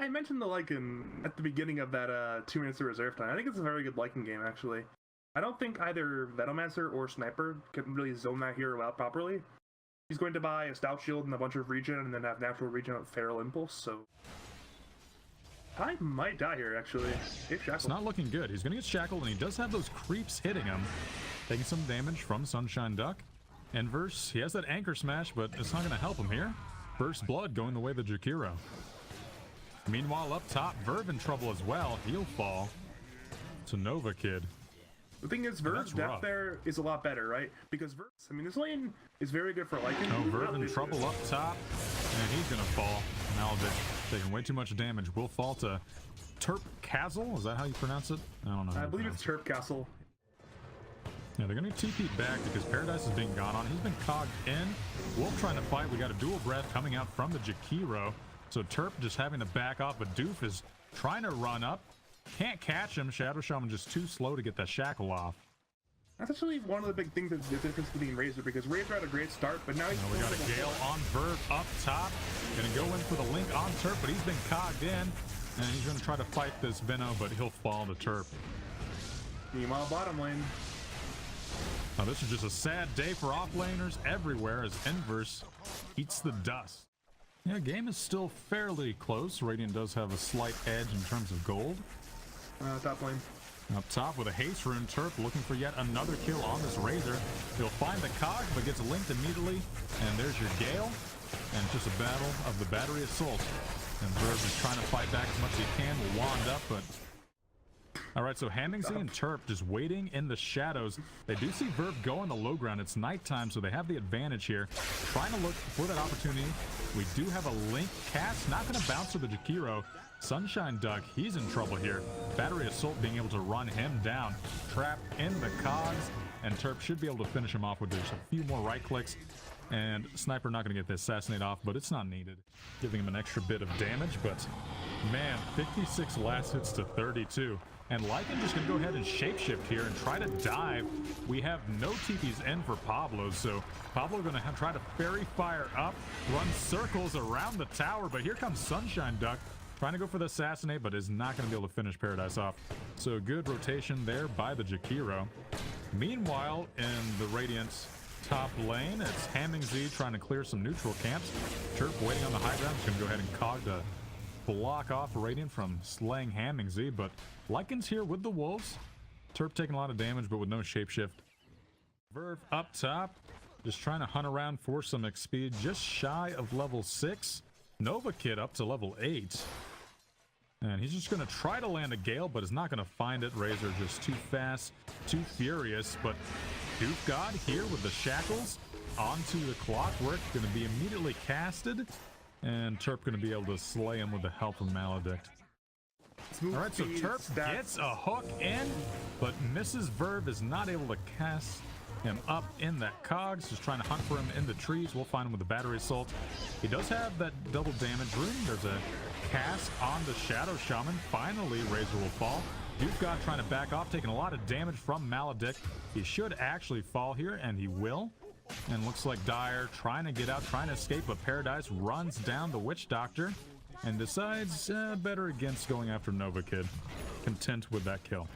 I mentioned the Lycan at the beginning of that 2 minutes of reserve time. I think it's a very good Lycan game, actually. I don't think either Venomancer or Sniper can really zone that hero out properly. He's going to buy a Stout Shield and a bunch of regen, and then have natural regen with Feral Impulse, so... I might die here, actually. It's not looking good. He's going to get shackled, and he does have those creeps hitting him. Taking some damage from Sunshine Duck. Inverse, he has that Anchor Smash, but it's not going to help him here. First Blood going the way of the Jakiro. Meanwhile, up top, Verve in trouble as well. He'll fall to Nova Kid. The thing is, Verve's depth there is a lot better, right? Because Verve, I mean, this lane is very good for Lycan. Oh, Verve in trouble up top, and he's going to fall. Maledict taking way too much damage. Will fall to Terp Castle. Is that how you pronounce it? I don't know. I believe it's Terp Castle. Yeah, they're going to TP back because Paradise is being gone on. He's been cogged in. Wolf trying to fight. We got a dual breath coming out from the Jakiro. So Terp just having to back off, but Doof is trying to run up. Can't catch him. Shadow Shaman just too slow to get that shackle off. That's actually one of the big things that's the difference between Razor, because Razor had a great start, but now he's... we got a Gale on Verve up top. Gonna go in for the link on Terp, but he's been cogged in. And he's gonna try to fight this Veno, but he'll fall to Terp. Meanwhile, bottom lane. Now this is just a sad day for offlaners everywhere as Inverse eats the dust. Yeah, game is still fairly close. Radiant does have a slight edge in terms of gold. Top lane. Up top with a haste rune, Terp looking for yet another kill on this Razor. He'll find the cog, but gets linked immediately. And there's your Gale. And it's just a battle of the Battery Assault. And Verve is trying to fight back as much as he can. Will wand up, but... Alright, so Hamingzy and Terp just waiting in the shadows. They do see Verve go on the low ground. It's nighttime, so they have the advantage here. Trying to look for that opportunity. We do have a link cast. Not going to bounce to the Jakiro. Sunshine Duck, he's in trouble here. Battery Assault being able to run him down. Trapped in the cogs. And Terp should be able to finish him off with just a few more right clicks. And Sniper not going to get the Assassinate off, but it's not needed. Giving him an extra bit of damage, but man, 56 last hits to 32. And Lycan just going to go ahead and shapeshift here and try to dive. We have no TPs in for Pablo, so Pablo going to try to fairy fire up, run circles around the tower, but here comes Sunshine Duck trying to go for the Assassinate, but is not going to be able to finish Paradise off. So good rotation there by the Jakiro. Meanwhile, in the Radiant's top lane, it's Hamingzy trying to clear some neutral camps. Terp waiting on the high ground. He's going to go ahead and cog to block off Radiant from slaying Hamingzy, but Lycan's here with the Wolves. Terp taking a lot of damage, but with no shapeshift. Verve up top, just trying to hunt around for some XP, just shy of level 6. Nova Kid up to level 8. And he's just going to try to land a Gale, but is not going to find it. Razor just too fast, too furious, but Doof God here with the shackles onto the Clockwork, going to be immediately casted, and Terp going to be able to slay him with the help of Maledict. All right, so Terp gets a hook in, but misses Verve, is not able to cast him up in that cogs, just trying to hunt for him in the trees. We'll find him with the Battery Assault. He does have that double damage rune. There's a cast on the Shadow Shaman. Finally, Razor will fall. Doof God trying to back off, taking a lot of damage from Maledict. He should actually fall here, and he will. And looks like Dire trying to get out, trying to escape, but Paradise runs down the Witch Doctor and decides better against going after Nova Kid. Content with that kill.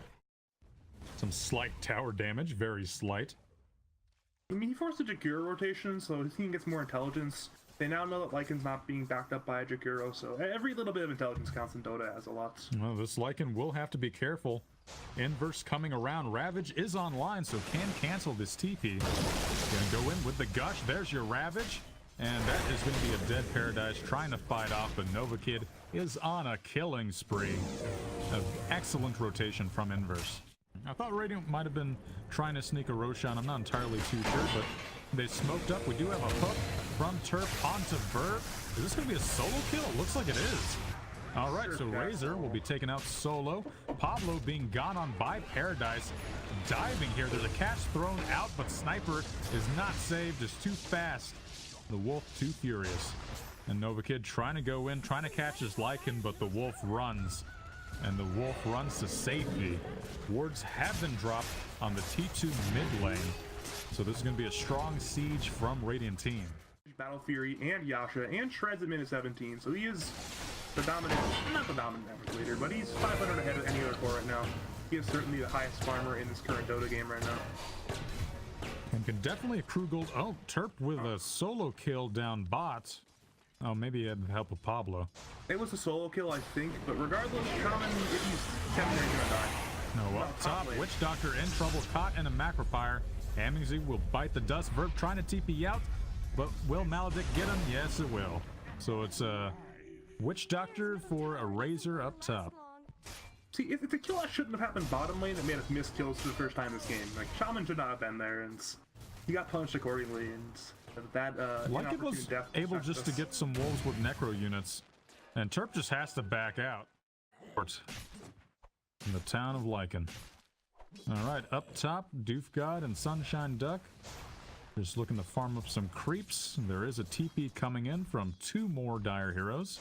Some slight tower damage, very slight. I mean, he forced a Jakiro rotation, so his team gets more intelligence. They now know that Lycan's not being backed up by a Jakiro, so every little bit of intelligence counts in Dota as a lot. Well, this Lycan will have to be careful. Inverse coming around. Ravage is online, so can cancel this TP. Gonna go in with the Gush. There's your Ravage. And that is going to be a dead Paradise trying to fight off, but Nova Kid is on a killing spree. An excellent rotation from Inverse. I thought Radiant might have been trying to sneak a Roshan. I'm not entirely too sure, but they smoked up. We do have a hook from Terp onto Verve. Is this going to be a solo kill? It looks like it is. All right, so Razor will be taken out solo. Pablo being gone on by Paradise. Diving here. There's a catch thrown out, but Sniper is not saved. Just too fast. The Wolf too furious. And Nova Kid trying to go in, trying to catch his Lycan, but the Wolf runs. And the Wolf runs to safety. Wards have been dropped on the T2 mid lane. So this is going to be a strong siege from Radiant team. Battle Fury and Yasha and Shreds at minute 17, so he is the dominant, not the dominant damage leader, but he's 500 ahead of any other core right now. He is certainly the highest farmer in this current Dota game right now. And can definitely accrue gold. Oh, Terp with a solo kill down bot. Oh, maybe he had help with Pablo. It was a solo kill, I think, but regardless, Shaman, if he's 10 minutes, he's gonna die. No, up top, Witch Doctor in trouble, caught in a macropyre. Amazing will bite the dust. Verb trying to TP out, but will Maledict get him? Yes, it will. So it's a Witch Doctor for a Razor up top. See, it's a kill that shouldn't have happened bottom lane that made us miss kills for the first time this game. Like, Shaman should not have been there, and he got punished accordingly, and that, like it was able just to get some wolves with necro units, and Terp just has to back out. In the town of Lycan. Alright, up top, Doof God and Sunshine Duck. Just looking to farm up some creeps. There is a TP coming in from 2 more Dire Heroes.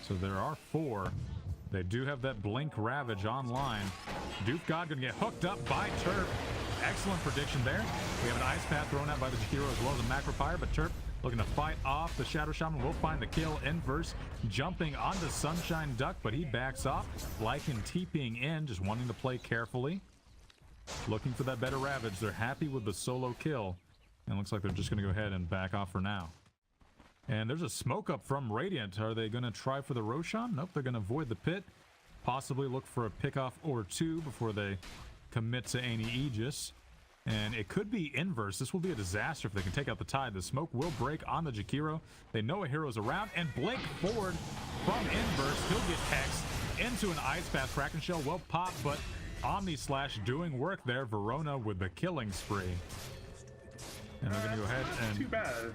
So there are 4. They do have that Blink Ravage online. Doof God gonna get hooked up by Terp. Excellent prediction there. We have an Ice Path thrown out by the Jakiro as well as a Macropyre, but Terp looking to fight off the Shadow Shaman. Will find the kill. Inverse jumping onto Sunshine Duck, but he backs off. Lycan TPing in, just wanting to play carefully. Looking for that better Ravage. They're happy with the solo kill. And looks like they're just going to go ahead and back off for now. And there's a smoke up from Radiant. Are they going to try for the Roshan? Nope, they're going to avoid the pit. Possibly look for a pickoff or 2 before they commit to any Aegis. And it could be inverse. This will be a disaster if they can take out the tide. The smoke will break on the Jakiro. They know a hero's around. And Blake forward from inverse. He'll get hexed into an Ice Path. Kraken Shell will pop, but Omni Slash doing work there. Verona with the killing spree. And they're going to go ahead and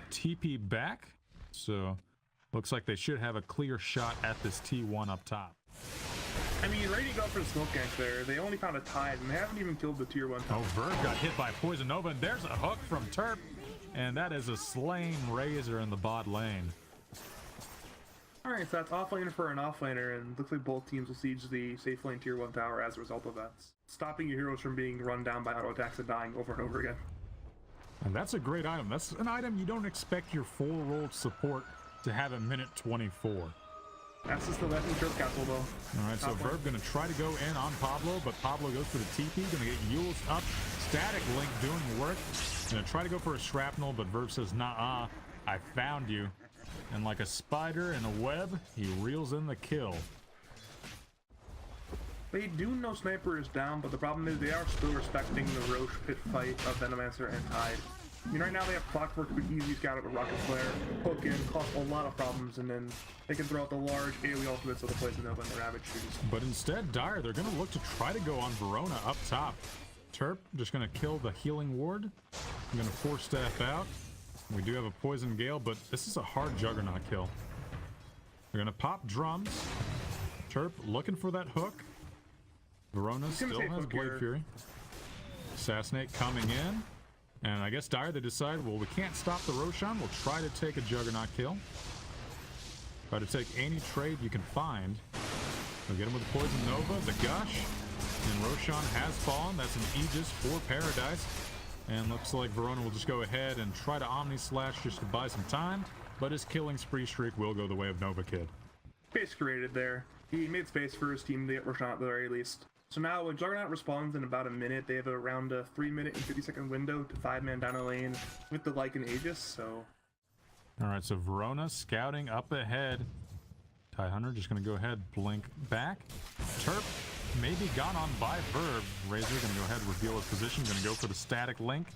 TP back. So looks like they should have a clear shot at this T1 up top. I mean, ready to go for the smoke gank there. They only found a tide, and they haven't even killed the tier 1. Oh, Verb got hit by Poison Nova, and there's a hook from Terp. And that is a slain Razor in the bot lane. Alright, so that's offlaner for an offlaner, and looks like both teams will siege the safe lane tier 1 tower as a result of that. Stopping your heroes from being run down by auto attacks and dying over and over again. And that's a great item. That's an item you don't expect your full role support to have at minute 24. That's just the lesson Turf Castle, though. All right, so Verb going to try to go in on Pablo, but Pablo goes for the TP. Going to get Yules up. Static Link doing work. Going to try to go for a shrapnel, but Verb says, nah, I found you. And like a spider in a web, he reels in the kill. They do know Sniper is down, but the problem is they are still respecting the Roche pit fight of Venomancer and Tide. I mean, right now they have Clockwork who can easily scout out with Rocket Flare, hook in, cause a lot of problems, and then they can throw out the large AoE ultimates of the Poison Nova and the Ravage shooters. But instead, Dire, they're going to look to try to go on Verona up top. Terp just going to kill the healing ward. I'm going to force staff out. We do have a Poison Gale, but this is a hard Juggernaut kill. They're going to pop drums. Terp looking for that hook. Verona still has Blade Fury. Assassinate coming in. And I guess Dire, they decide, well, we can't stop the Roshan. We'll try to take a Juggernaut kill. Try to take any trade you can find. We'll get him with the Poison Nova, the Gush. And Roshan has fallen. That's an Aegis for Paradise. And looks like Verona will just go ahead and try to Omni Slash just to buy some time. But his killing spree streak will go the way of Nova Kid. Space created there. He made space for his team to get Roshan at the very least. So now when Juggernaut respawns in about a minute, they have around a 3-minute and 50-second window to 5-man down a lane with the Lycan Aegis, so... Alright, so Verona scouting up ahead. Tie Hunter just going to go ahead, blink back. Terp maybe gone on by Verb. Razor going to go ahead, reveal his position, going to go for the static link.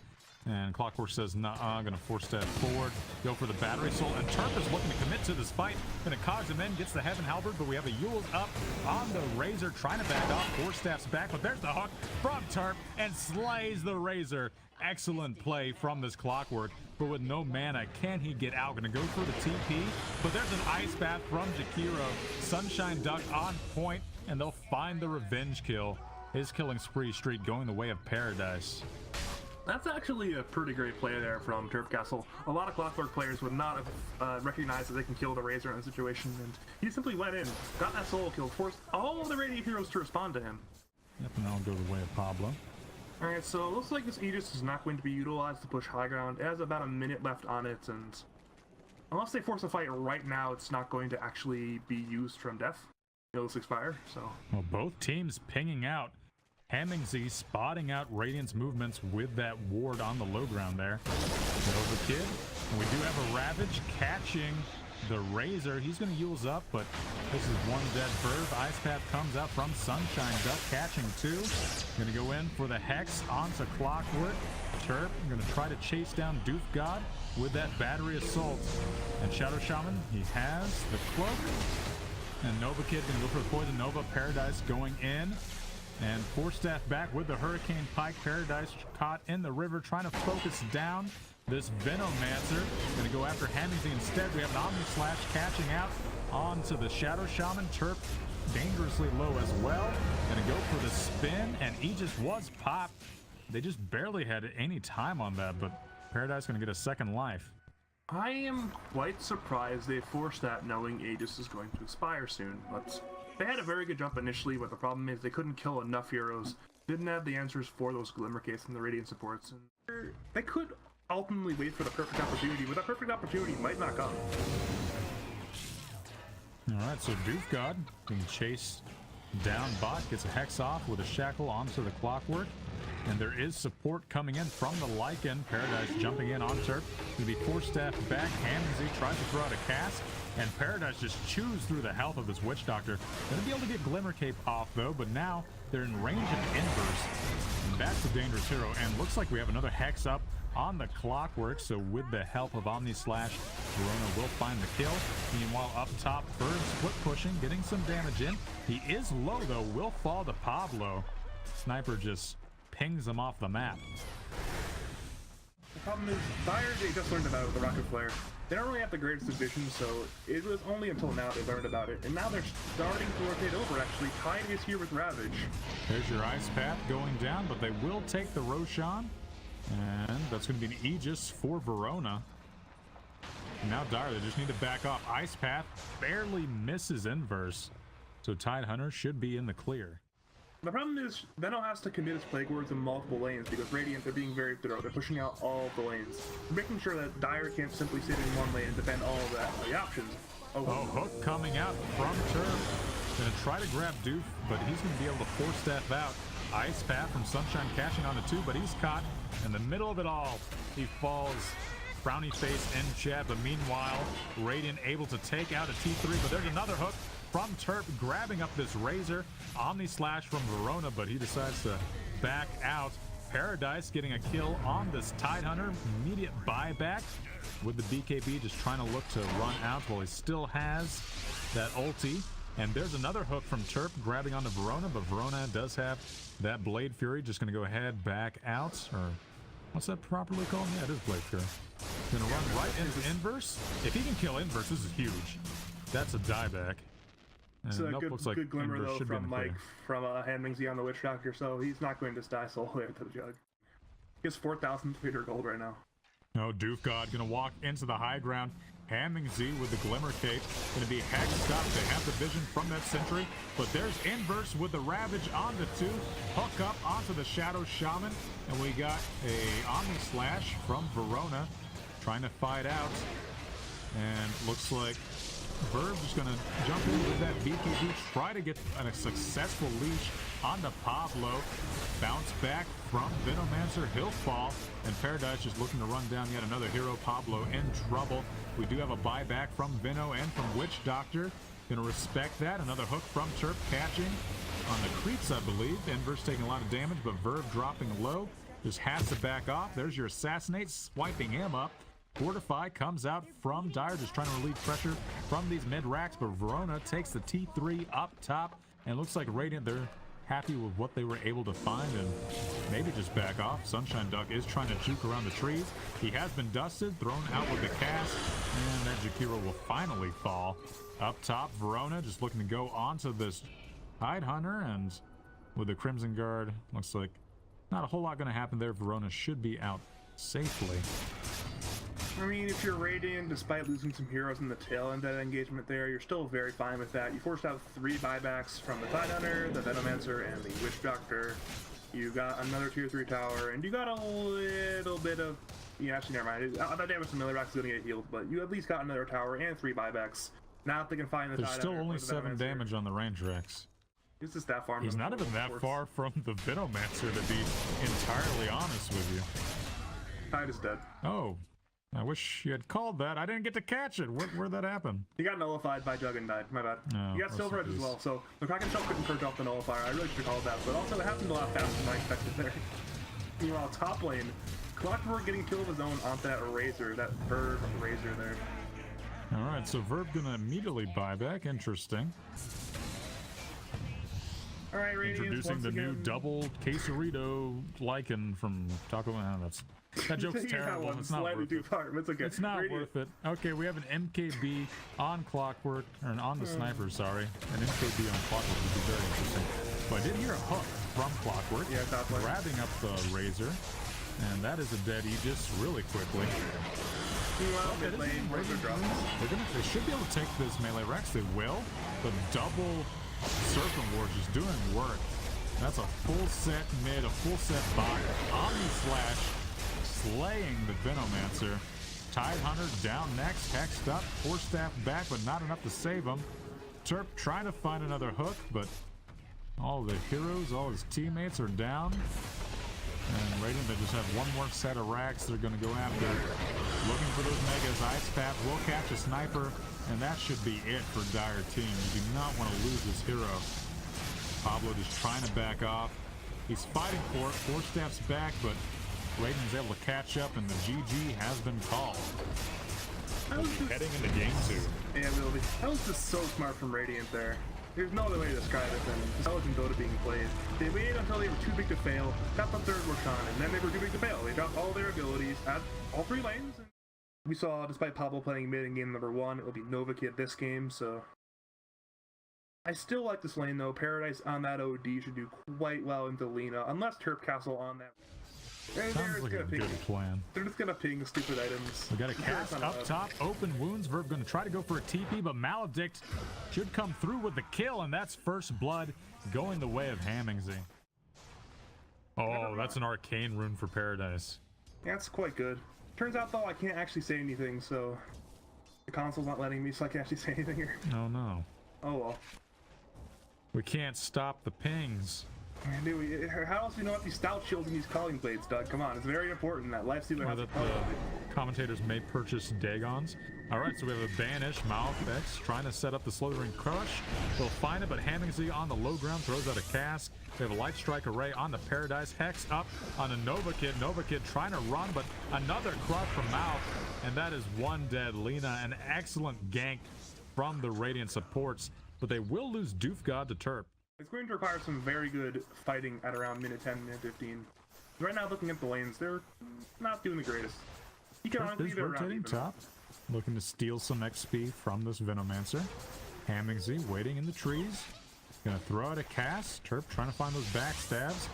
And Clockwork says, nah, going to force step forward, go for the Battery Soul, and Terp is looking to commit to this fight. Going to cogs him in, gets the Heaven Halberd, but we have a Yules up on the Razor, trying to back off, 4 steps back, but there's the hook from Terp, and slays the Razor. Excellent play from this Clockwork, but with no mana, can he get out? Going to go for the TP, but there's an Ice Bath from Jakiro. Sunshine Duck on point, and they'll find the revenge kill. His killing spree streak going the way of Paradise. That's actually a pretty great play there from Turf Castle. A lot of Clockwork players would not have recognized that they can kill the Razor in a situation, and he simply went in, got that solo kill, forced all of the Radiant heroes to respond to him. Yep, and that'll go the way of Pablo. Alright, so it looks like this Aegis is not going to be utilized to push high ground. It has about a minute left on it, and unless they force a fight right now, it's not going to actually be used from death. It'll expire, so. Well, both teams pinging out. Hemmingsley spotting out Radiant's movements with that ward on the low ground there. Nova Kid. And we do have a Ravage catching the Razor. He's going to use up, but this is one dead Verve. Ice Path comes out from Sunshine Duck, catching two. Going to go in for the Hex onto Clockwork. Turp going to try to chase down Doof God with that Battery Assault. And Shadow Shaman, he has the Cloak. And Nova Kid going to go for the Poison Nova. Paradise going in. And Force Staff back with the Hurricane Pike. Paradise caught in the river, trying to focus down this Venomancer. Going to go after Hemmingsley instead. We have an Omni Slash catching out onto the Shadow Shaman. Turp dangerously low as well. Going to go for the spin, and Aegis was popped. They just barely had any time on that, but Paradise going to get a second life. I am quite surprised they forced that, knowing Aegis is going to expire soon. But they had a very good jump initially, but the problem is they couldn't kill enough heroes. Didn't have the answers for those Glimmercates and the Radiant supports. And they could ultimately wait for the perfect opportunity, but that perfect opportunity might not come. Alright, so Doof God being chased down bot, gets a Hex off with a Shackle onto the Clockwork. And there is support coming in from the Lycan. Paradise jumping in on Turp. Going to be Force Staff back. Hemmingsley tries to throw out a cast. And Paradise just chews through the health of this Witch Doctor. Going to be able to get Glimmer Cape off though, but now they're in range of Inverse. And that's a dangerous hero. And looks like we have another Hex up on the Clockwork. So with the help of Omni Slash, Verona will find the kill. Meanwhile, up top, Bird split pushing, getting some damage in. He is low though, will fall to Pablo. Sniper just pings them off the map. The problem is, Dire, they just learned about the Rocket Flare. They don't really have the greatest vision, so it was only until now they learned about it. And now they're starting to rotate over, actually. Tide is here with Ravage. There's your Ice Path going down, but they will take the Roshan. And that's going to be an Aegis for Verona. And now Dire, they just need to back off. Ice Path barely misses Inverse. So Tide Hunter should be in the clear. The problem is, Veno has to commit his Plague Wards in multiple lanes because Radiant, they're being very thorough. They're pushing out all the lanes. Making sure that Dire can't simply sit in one lane and defend all of the options. Oh, Hook coming out from Turf. Gonna try to grab Doof, but he's gonna be able to Force Staff out. Ice Path from Sunshine catching on the two, but he's caught in the middle of it all. He falls. Frowny face in chat, but meanwhile, Radiant able to take out a T3, but there's another hook from Turp grabbing up this Razor. Omni Slash from Verona, but he decides to back out. Paradise getting a kill on this Tide Hunter. Immediate buyback with the BKB, just trying to look to run out while he still has that ulti. And there's another hook from Turp grabbing onto Verona, but Verona does have that Blade Fury. Just going to go ahead, back out, or what's that properly called? Yeah, it is Blade Fury. Going to run right into Inverse. If he can kill Inverse, this is huge. That's a dieback. It's a good glimmer though from Mike from Hemmingsley on the Witch Doctor, so he's not going to die solo there to the jug. He has 4,300 gold right now. No, Doof God gonna walk into the high ground. Hemmingsley with the Glimmer Cape gonna be hexed up. They have the vision from that sentry, but there's Inverse with the Ravage on the two. Hook up onto the Shadow Shaman, and we got a Omni Slash from Verona trying to fight out, and looks like Verve is going to jump in with that BKB, try to get a successful leash onto Pablo. Bounce back from Venomancer, he'll fall, and Paradise just looking to run down yet another hero. Pablo in trouble. We do have a buyback from Veno and from Witch Doctor. Going to respect that. Another hook from Turp catching on the creeps, I believe. Inverse taking a lot of damage, but Verve dropping low. Just has to back off. There's your Assassinate, swiping him up. Fortify comes out from Dire, just trying to relieve pressure from these mid-racks, but Verona takes the T3 up top, and looks like Radiant, they're happy with what they were able to find and maybe just back off. Sunshine Duck is trying to juke around the trees. He has been dusted, thrown out with the cast, and that Jakiro will finally fall. Up top, Verona just looking to go onto this Tide Hunter, and with the Crimson Guard, looks like not a whole lot going to happen there. Verona should be out safely. I mean, if you're Radiant, despite losing some heroes in the tail end of that engagement there, you're still very fine with that. You forced out 3 buybacks from the Tide Hunter, the Venomancer, and the Witch Doctor. You got another tier 3 tower, and you got a little bit of Yeah, actually, never mind. That damage to melee racks is going to get healed, but you at least got another tower and 3 buybacks. Now if they can find the There's still only 7 damage on the range Rex. He's just that far. He's not even that far from the Venomancer, to be entirely honest with you. Tide is dead. Oh, I wish you had called that. I didn't get to catch it. Where'd that happen? He got nullified by Jug and died. My bad. Oh, he got Silver Edge as well, so the Kraken Shell couldn't purge off the nullifier. I really should have called that, but also it happened a lot faster than I expected there. Meanwhile, top lane, Clockwork getting killed of his own onto that Razor, that Verb Razor there. Alright, so Verb gonna immediately buy back. Interesting. Alright, introducing the new double quesarito lichen from Taco Bell. That joke's terrible. It's not worth it. It's, okay. It's not worth it. Okay, we have an MKB on Clockwork, or on the Sniper, sorry. An MKB on Clockwork would be very interesting. But I did hear a hook from Clockwork, grabbing up the Razor, and that is a dead Aegis really quickly. Well, mid lane, Razor drops. They should be able to take this melee Rex. They will. The double Serpent Ward is doing work. That's a full set mid, a full set bot. Omni Slash slaying the Venomancer. Tidehunter down next, hexed up, Force Staff back, but not enough to save him. Terp trying to find another hook, but all the heroes, all his teammates are down. And Radiant, they just have one more set of racks they're going to go after. Looking for those Megas. Ice Path will catch a Sniper, and that should be it for Dire Team. You do not want to lose this hero. Pablo just trying to back off. He's fighting for it. Force Staff's back, but Radiant's able to catch up, and the GG has been called. Heading into game 2. Yeah, really. That was just so smart from Radiant there. There's no other way to describe it than intelligent Dota being played. They waited until they were too big to fail, got the third work on, and then they were too big to fail. They dropped all their abilities at all 3 lanes. And we saw, despite Pablo playing mid in game number 1, it will be Nova Kid this game, so... I still like this lane though. Paradise on that OD should do quite well into Lina, unless Turp Castle on that. Sounds like a good plan. They're just gonna ping stupid items. We got a cast up top, open wounds. Verb gonna try to go for a TP, but Maledict should come through with the kill, and that's first blood going the way of Hammingsy. Oh, that's an arcane rune for Paradise. Yeah, that's quite good. Turns out though I can't actually say anything, so the console's not letting me, so I can't actually say anything here. Oh no. Oh well. We can't stop the pings. Dude, how else do you know what these stout shields and these calling blades, Doug? Come on, it's very important that Lifestealer has that the commentators may purchase Dagons. Alright, so we have a Banish, Malfex trying to set up the Slithering Crush. They'll find it, but Hammingsy on the low ground throws out a cast. They have a Light Strike Array on the Paradise. Hex up on a Nova Kid. Nova Kid trying to run, but another crush from Malf, and that is one dead. Lina, an excellent gank from the Radiant supports, but they will lose Doof God to Terp. It's going to require some very good fighting at around minute 10, minute 15. Right now, looking at the lanes, they're not doing the greatest. You can honestly leave it around even. Top, looking to steal some XP from this Venomancer. Hammingsy waiting in the trees. Gonna throw out a cast. Terp trying to find those backstabs.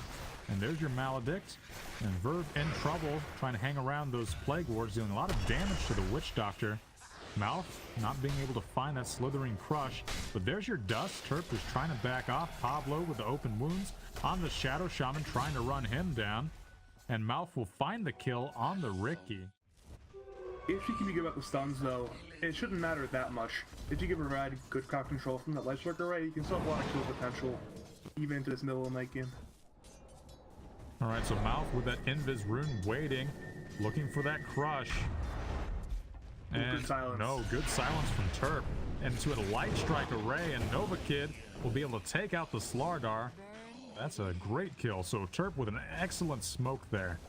And there's your Maledict. And Verve in trouble, trying to hang around those Plague Wards, dealing a lot of damage to the Witch Doctor. Mouth not being able to find that Slithering Crush, but there's your Dust. Terp is trying to back off. Pablo with the open wounds on the Shadow Shaman, trying to run him down, and Mouth will find the kill on the Ricky. If she can be good about the stuns though, it shouldn't matter that much. If you can provide good crowd control from that Light Strike Array, you can still have a lot of kill potential even into this middle of the night game. Alright, so Mouth with that Invis rune waiting, looking for that Crush. And good silence. No, good silence from Terp. And to a Light Strike Array, and Nova Kid will be able to take out the Slardar. That's a great kill. So Terp with an excellent smoke there.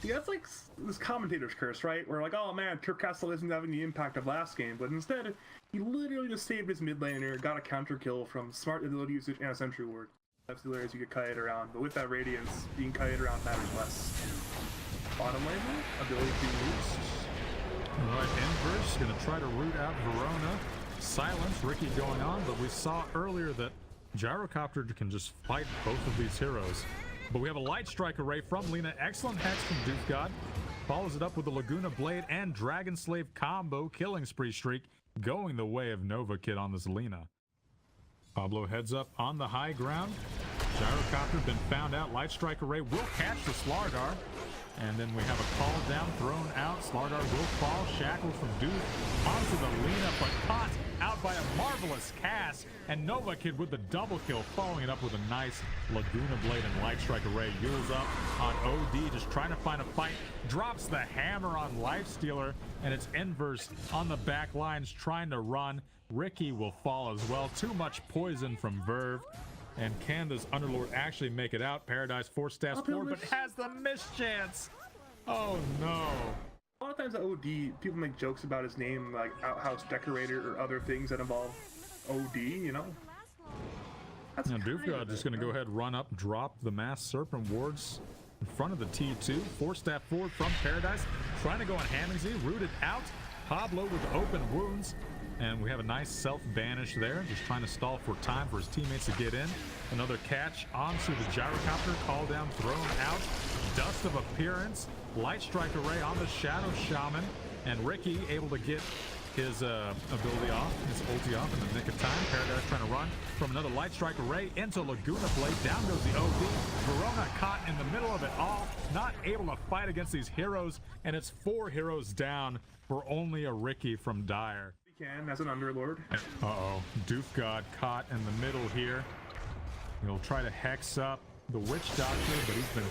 See, that's like this commentator's curse, right? Where like, oh man, Terp Castle isn't having the impact of last game, but instead, he literally just saved his mid laner, got a counter kill from smart ability usage and a sentry ward. That's the areas you get kited around, but with that Radiance, being kited around matters less. Bottom lane, ability to boost. Alright, Inverse gonna try to root out Verona. Silence, Ricky going on, but we saw earlier that Gyrocopter can just fight both of these heroes. But we have a Light Strike Array from Lina. Excellent hex from Doof God. Follows it up with the Laguna Blade and Dragon Slave combo killing spree streak, going the way of Nova Kid on this Lina. Pablo heads up on the high ground. Gyrocopter been found out. Light Strike Array will catch the Slardar. And then we have a call down, thrown out. Slardar will fall, shackled from Duke onto the Lena, but caught out by a marvelous cast. And Nova Kid with the double kill, following it up with a nice Laguna Blade and Light Strike Array. Yules up on OD, just trying to find a fight. Drops the hammer on Lifestealer, and it's Inverse on the back lines trying to run. Ricky will fall as well. Too much poison from Verve. And can this Underlord actually make it out? Paradise 4 steps forward, but has the mischance. Oh no. A lot of times at OD, people make jokes about his name, like Outhouse Decorator or other things that involve OD, you know? That's now Dogfood just going to go ahead, run up, drop the Mass Serpent wards in front of the T2. 4-step forward from Paradise, trying to go on Hammondsy, rooted out. Pablo with open wounds. And we have a nice self-banish there, just trying to stall for time for his teammates to get in. Another catch onto the gyrocopter, call down, thrown out. Dust of Appearance, Light Strike Array on the Shadow Shaman, and Ricky able to get his ability off, his ulti off in the nick of time. Paradise trying to run from another Light Strike Array into Laguna Blade. Down goes the OD. Verona caught in the middle of it all, not able to fight against these heroes, and it's 4 heroes down for only a Ricky from Dire. Can as an Underlord. Uh-oh, Doof God caught in the middle here. He'll try to hex up the Witch Doctor, but he's been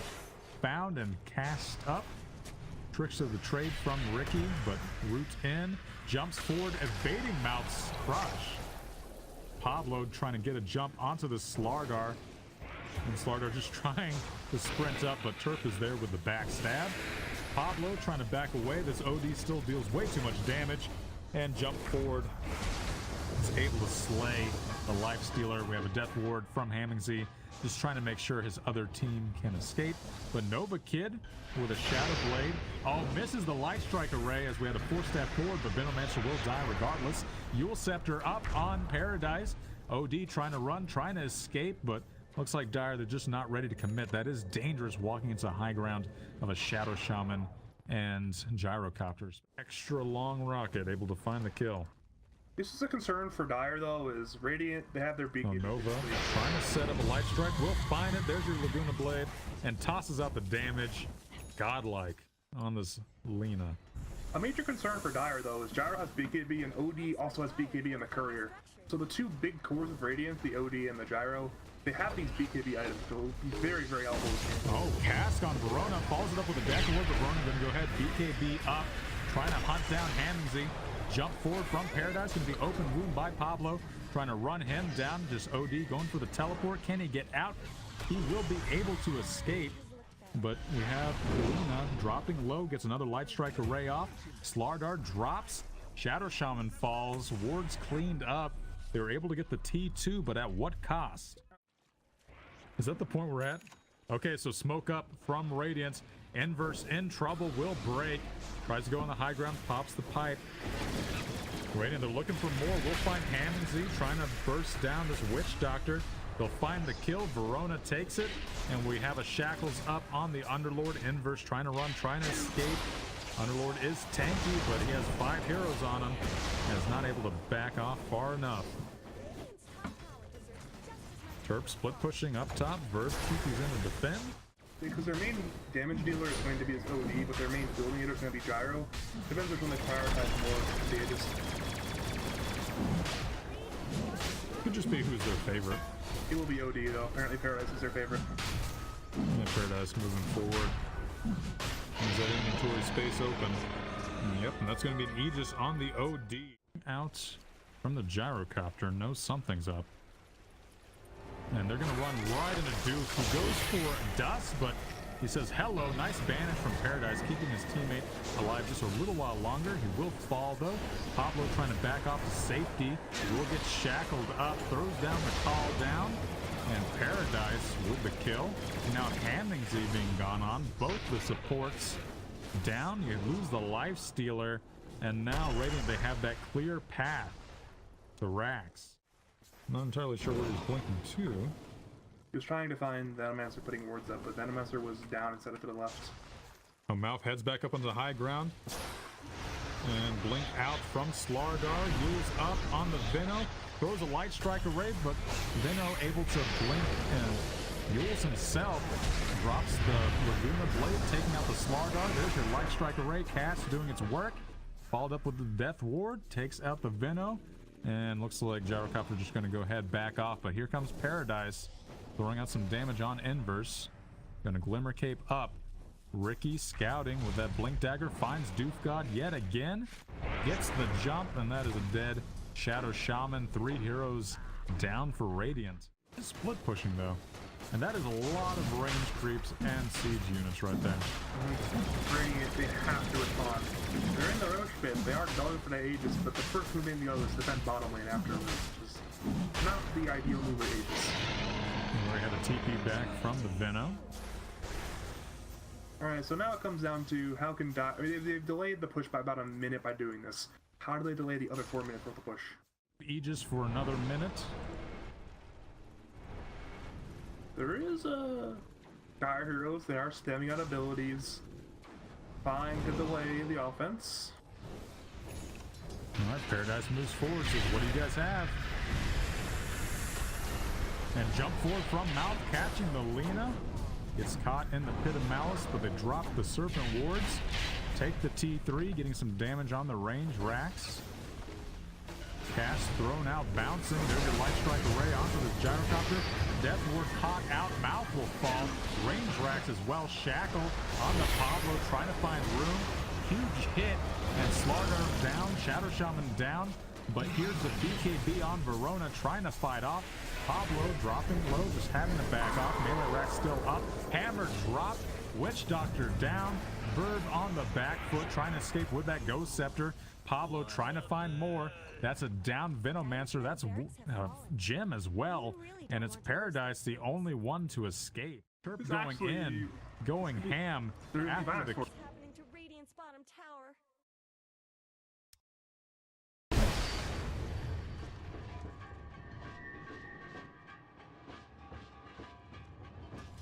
found and cast up. Tricks of the trade from Ricky, but roots in, jumps forward, evading Mouth's Crush. Pablo trying to get a jump onto the Slardar, and Slardar just trying to sprint up, but Turf is there with the backstab. Pablo trying to back away. This OD still deals way too much damage. And jump forward. He's able to slay the Lifestealer. We have a death ward from Hammondsy, just trying to make sure his other team can escape. But Nova Kid with a Shadow Blade. Oh, misses the Light Strike Array as we had a 4-step forward, but Venomancer will die regardless. Yule Scepter up on Paradise. OD trying to run, trying to escape, but looks like Dire, they're just not ready to commit. That is dangerous walking into high ground of a Shadow Shaman and gyrocopters. Extra long rocket able to find the kill. This is a concern for Dire though, is Radiant, they have their beacon. Oh, Nova trying to set up a Light Strike, will find it. There's your Laguna Blade and tosses out the damage. Godlike on this Lena. A major concern for Dire though is Gyro has BKB and OD also has BKB in the Courier. So the two big cores of Radiant, the OD and the Gyro, they have these BKB items, so it'll be very, very helpful. Oh, cast on Verona, follows it up with a deck ward, but Verona gonna go ahead, BKB up, trying to hunt down Hammondsy. Jump forward from Paradise, gonna be open wound by Pablo, trying to run him down, just OD going for the teleport. Can he get out? He will be able to escape, but we have Luna dropping low, gets another Light Strike Array off. Slardar drops, Shadow Shaman falls, wards cleaned up. They were able to get the T2, but at what cost? Is that the point we're at? Okay, so smoke up from Radiance. Inverse in trouble, will break. Tries to go on the high ground, pops the pipe. Radiant, they're looking for more. We'll find Hammondsy trying to burst down this Witch Doctor. They'll find the kill. Verona takes it, and we have a Shackles up on the Underlord. Inverse trying to run, trying to escape. Underlord is tanky, but he has 5 heroes on him and is not able to back off far enough. Terp split pushing up top. Verve keeps in to defend. Because their main damage dealer is going to be his OD, but their main building leader is going to be Gyro. Depends which one they prioritize more. They just... Could just be who's their favorite. It will be OD though. Apparently Paradise is their favorite. Yeah, Paradise moving forward. Is that inventory space open? Yep, and that's going to be an Aegis on the OD. Out from the gyrocopter. Knows something's up. And they're going to run right into Duke, who goes for Dust, but he says hello. Nice banish from Paradise, keeping his teammate alive just a little while longer. He will fall, though. Pablo trying to back off to safety. Will get shackled up, throws down the call down, and Paradise with the kill. Now Hammondsy being gone on. Both the supports down. You lose the Lifestealer, and now Radiant, they have that clear path to Rax. Not entirely sure where he's blinking to. He was trying to find Venomancer putting wards up, but Venomancer was down instead of to the left. Oh, Mouth heads back up onto the high ground. And blink out from Slardar. Yules up on the Veno. Throws a Light Strike Array, but Veno able to blink and Yules himself drops the Laguna Blade, taking out the Slardar. There's your Light Strike Array cast doing its work. Followed up with the Death Ward, takes out the Veno. And looks like Gyrocopter just going to go ahead back off. But here comes Paradise, throwing out some damage on Inverse. Going to Glimmer Cape up. Ricky scouting with that Blink Dagger, finds Doof God yet again. Gets the jump, and that is a dead Shadow Shaman. 3 heroes down for Radiant. Split pushing though. And that is a lot of range creeps and siege units right there. Radiant, they have to respond. They're in the Roche pit. They are going for the Aegis, but the first move in the other is defend bottom lane after this. Just not the ideal move for Aegis. We had a TP back from the Veno. Alright, so now it comes down to how can they've delayed the push by about a minute by doing this. How do they delay the other 4 minutes worth of push? Aegis for another minute. There is Dire Heroes, they are stemming out abilities, trying to delay the offense. Alright, Paradise moves forward, says, what do you guys have? And jump forward from Mouth, catching the Lina. Gets caught in the Pit of Malice, but they drop the Serpent Wards. Take the T3, getting some damage on the range racks. Cast thrown out, bouncing. There's your Light Strike Array onto the Gyrocopter. Death Ward caught out. Mouth will fall. Range racks as well. Shackle on the Pablo, trying to find room. Huge hit, and Slardar down. Shadow Shaman down. But here's the BKB on Verona, trying to fight off. Pablo dropping low, just having to back off. Melee rack still up. Hammer drop. Witch Doctor down. Verb on the back foot, trying to escape with that Ghost Scepter. Pablo trying to find more. That's a down Venomancer. That's Jim as well. And it's Paradise, the only one to escape. Turp going in, going ham after the...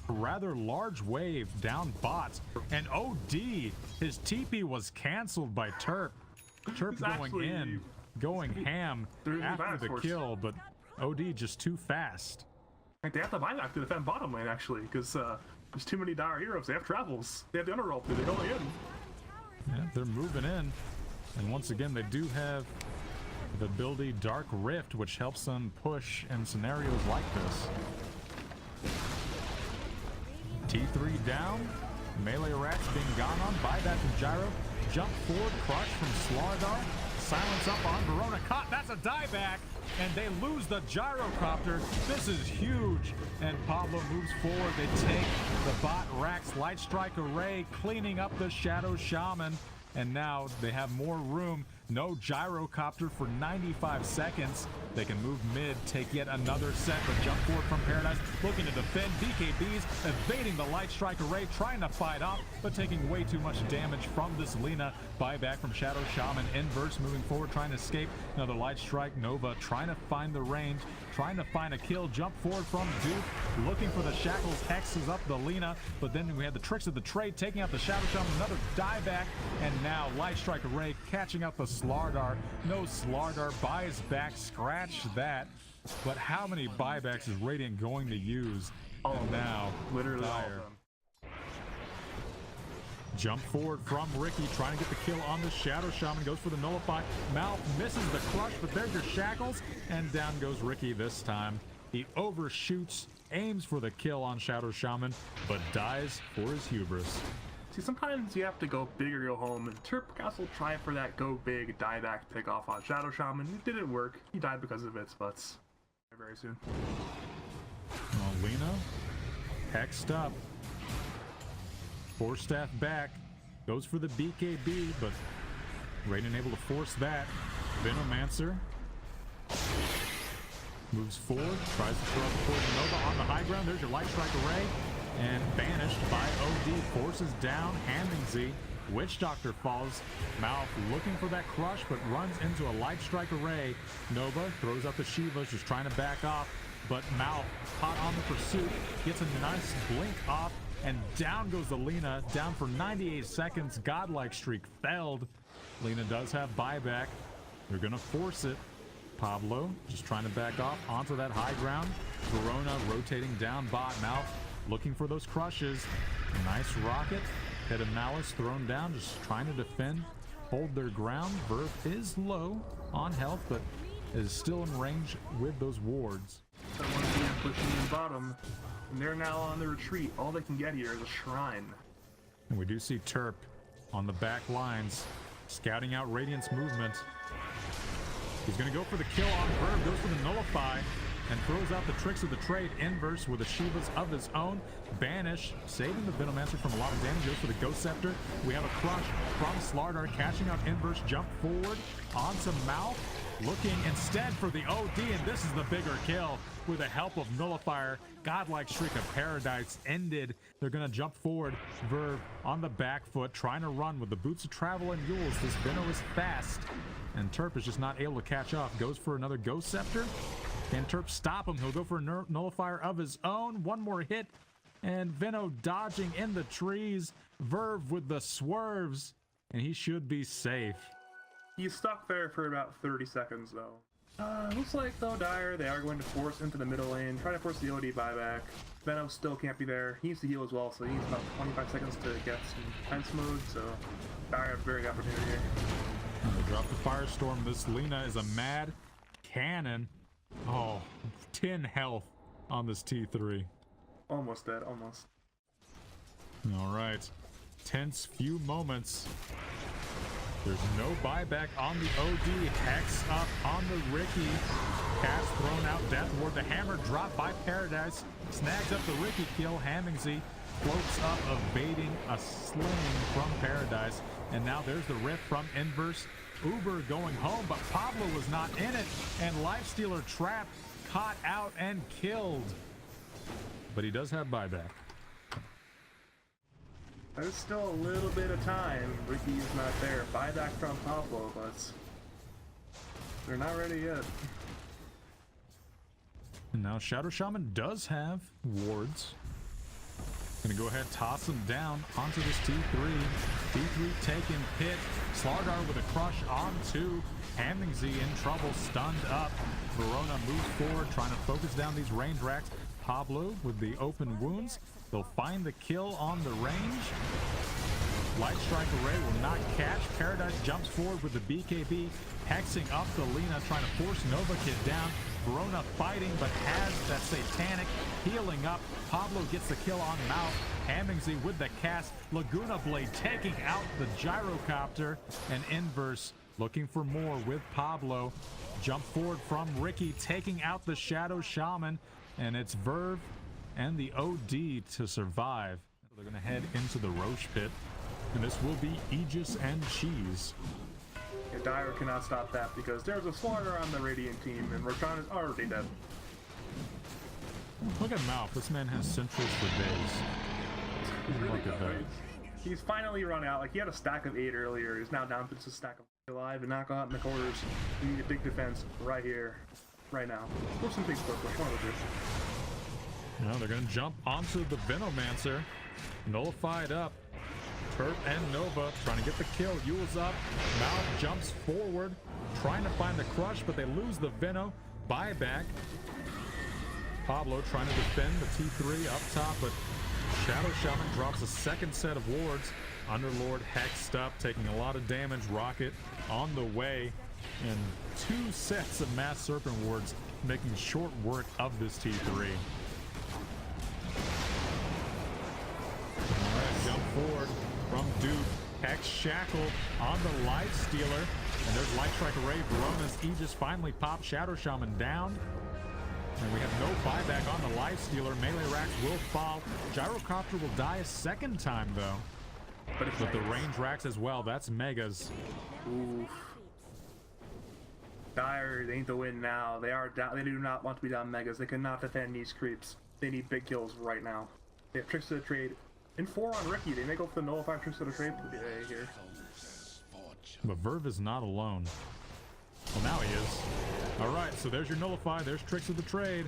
Rather large wave down bots, and OD, his TP was canceled by Turp. Turp going in, going ham after the kill, but OD just too fast. They have to buy back to defend bottom lane actually, because there's too many Dire Heroes. They have travels. They have the underroll too. They're going in. Yeah, they're moving in, and once again they do have the ability Dark Rift, which helps them push in scenarios like this. T3 down, melee racks being gone on, buyback from Gyro, jump forward, crush from Slardar, silence up on Verona, caught, that's a dieback, and they lose the Gyrocopter. This is huge, and Pablo moves forward. They take the bot racks, Light Strike Array, cleaning up the Shadow Shaman, and now they have more room. No Gyrocopter for 95 seconds. They can move mid, take yet another set, but jump forward from Paradise, looking to defend. BKBs evading the Light Strike Array, trying to fight off, but taking way too much damage from this Lina. Buyback from Shadow Shaman. Inverse moving forward, trying to escape. Another Light Strike. Nova trying to find the range, trying to find a kill. Jump forward from Duke, looking for the Shackles, hexes up the Lina, but then we had the Tricks of the Trade, taking out the Shadow Shaman, another dieback, and now Light Strike Array catching up the Slardar. No Slardar, buys back, scratch that. But how many buybacks is Radiant going to use? Oh, now literally all of Dire. them. Jump forward from Ricky, trying to get the kill on the Shadow Shaman, goes for the Nullify. Mouth misses the crush, but there's your Shackles, and down goes Ricky this time. He overshoots, aims for the kill on Shadow Shaman, but dies for his hubris. See, sometimes you have to go big or go home, and Turp also tried for that go big, die back pick off on Shadow Shaman. It didn't work. He died because of its butts. Very soon. Lina, hexed up. Force staff back, goes for the BKB, but Radiant able to force that. Venomancer moves forward, tries to throw the Poison Nova on the high ground. There's your Light Strike Array, and banished by OD. Forces down, handing Z. Witch Doctor falls. Mouth looking for that crush, but runs into a Light Strike Array. Nova throws up the Shivas, just trying to back off, but Mouth hot on the pursuit, gets a nice blink off, and down goes the Lina, down for 98 seconds. Godlike streak failed. Lina does have buyback. They're gonna force it. Pablo just trying to back off onto that high ground. Verona rotating down bot. Mouth looking for those crushes. Nice rocket. Head of Malice thrown down, just trying to defend, hold their ground. Verve is low on health, but is still in range with those wards. Someone's pushing in bottom, and they're now on the retreat. All they can get here is a shrine. And we do see Terp on the back lines, scouting out Radiant's movement. He's going to go for the kill on Verve, goes for the nullify, and throws out the tricks of the trade. Inverse with the Shivas of his own. Banish, saving the Venomancer from a lot of damage. Goes for the Ghost Scepter. We have a crush from Slardar, catching out Inverse. Jump forward onto Mouth. Looking instead for the OD, and this is the bigger kill with the help of Nullifier. Godlike Shriek of Paradise ended. They're going to jump forward. Verve on the back foot, trying to run with the Boots of Travel and Yules. This Veno is fast, and Terp is just not able to catch up. Goes for another Ghost Scepter. Can Terp stop him? He'll go for a Nullifier of his own. One more hit, and Veno dodging in the trees. Verve with the swerves, and he should be safe. He's stuck there for about 30 seconds, though. Looks like, though, Dire, they are going to force into the middle lane, try to force the OD buyback. Venom still can't be there. He needs to heal as well, so he needs about 25 seconds to get some defense mode, so Dire have a very good opportunity here. They drop the Firestorm. This Lina is a mad cannon. Oh, 10 health on this T3. Almost dead, almost. All right. Tense few moments. There's no buyback on the OD. Hex up on the Ricky. Cast thrown out. Death Ward. The hammer dropped by Paradise. Snags up the Ricky kill. Hammingsy floats up, evading a sling from Paradise. And now there's the rift from Inverse. Uber going home, but Pablo was not in it. And Lifestealer trapped, caught out, and killed. But he does have buyback. There's still a little bit of time. Ricky is not there. Buyback from Pablo, but they're not ready yet. And now Shadow Shaman does have wards. Gonna go ahead, toss him down onto this T3. T3 taken, pit. Slardar with a crush on two. Hammingsy in trouble, stunned up. Verona moves forward, trying to focus down these range racks. Pablo with the open wounds. They'll find the kill on the range. Light Strike Array will not catch. Paradise jumps forward with the BKB, hexing up the Lina, trying to force Nova Kid down. Verona fighting, but has that Satanic healing up. Pablo gets the kill on Mouth. Hammingsy with the cast. Laguna Blade taking out the Gyrocopter. And Inverse looking for more with Pablo. Jump forward from Ricky, taking out the Shadow Shaman. And it's Verve and the OD to survive. They're going to head into the Roche pit. And this will be Aegis and Cheese. Yeah, Dire cannot stop that because there's a Slaughter on the Radiant team, and Roshan is already dead. Look at Mouth. This man has centrals for days. Really Look at that. He's finally run out. Like, he had a stack of 8 earlier. He's now down to just a stack of alive and knock out in the corners. We need a big defense right here, right now. Or some big push, one of the two. Now they're going to jump onto the Venomancer. Nullified up. Terp and Nova trying to get the kill. Yule's up. Mouth jumps forward, trying to find the crush, but they lose the Veno. Buyback. Pablo trying to defend the T3 up top, but Shadow Shaman drops a second set of wards. Underlord hexed up, taking a lot of damage. Rocket on the way, and 2 sets of Mass Serpent wards, making short work of this T3. All right, jump forward from Duke. Hex shackled on the Lifestealer, and there's Light Strike Array. Verona's Aegis finally popped. Shadow Shaman down. And we have no buyback on the Lifestealer. Melee racks will fall. Gyrocopter will die a second time, though. But the range racks as well. That's megas. Oof. Dire, they need to win now. They are down. They do not want to be down megas. They cannot defend these creeps. They need big kills right now. They have tricks to the trade. In 4 on Ricky. They may go for the nullify tricks to the trade here. But Verve is not alone. Well, now he is. All right, so there's your nullify. There's tricks of the trade.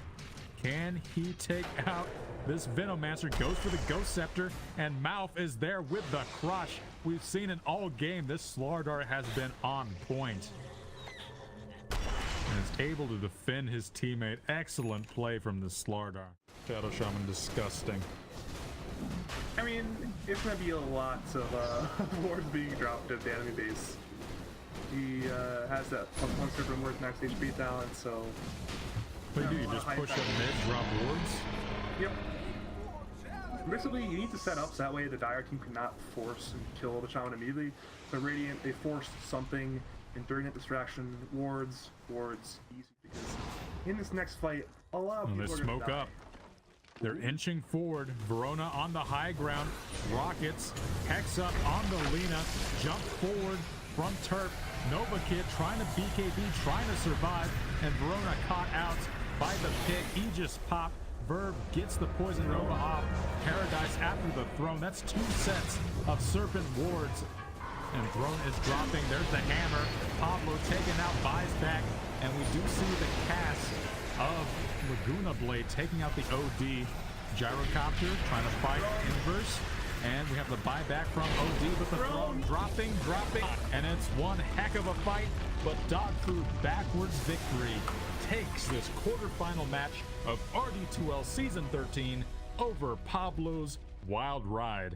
Can he take out this Venomancer? Goes for the Ghost Scepter, and Mouth is there with the crush. We've seen it all game. This Slardar has been on point. And is able to defend his teammate. Excellent play from the Slardar. Shadow Shaman, disgusting. I mean, it's gonna be a lot of wards being dropped at the enemy base. He has that +1 serpent worth max HP talent, so. What do you just push up mid, drop wards? Yep. Basically, you need to set up so that way the Dire team cannot force and kill the Shaman immediately. So Radiant, they forced something, and during that distraction, wards, easy, because in this next fight, a lot of people are smoke gonna die. up. They're inching forward. Verona on the high ground. Rockets. Hex up on the Lina. Jump forward from Turf. Nova Kid trying to BKB, trying to survive. And Verona caught out by the pit. Aegis pop. Verb gets the poison Nova off. Paradise after the throne. That's 2 sets of Serpent wards. And Throne is dropping. There's the hammer. Pablo taken out, buys back. And we do see the cast of Laguna Blade taking out the OD. Gyrocopter trying to fight inverse. And we have the buyback from OD, but the Throne dropping. And it's one heck of a fight. But Dogfood backwards victory takes this quarterfinal match of RD2L Season 13 over Pablo's Wild Ride.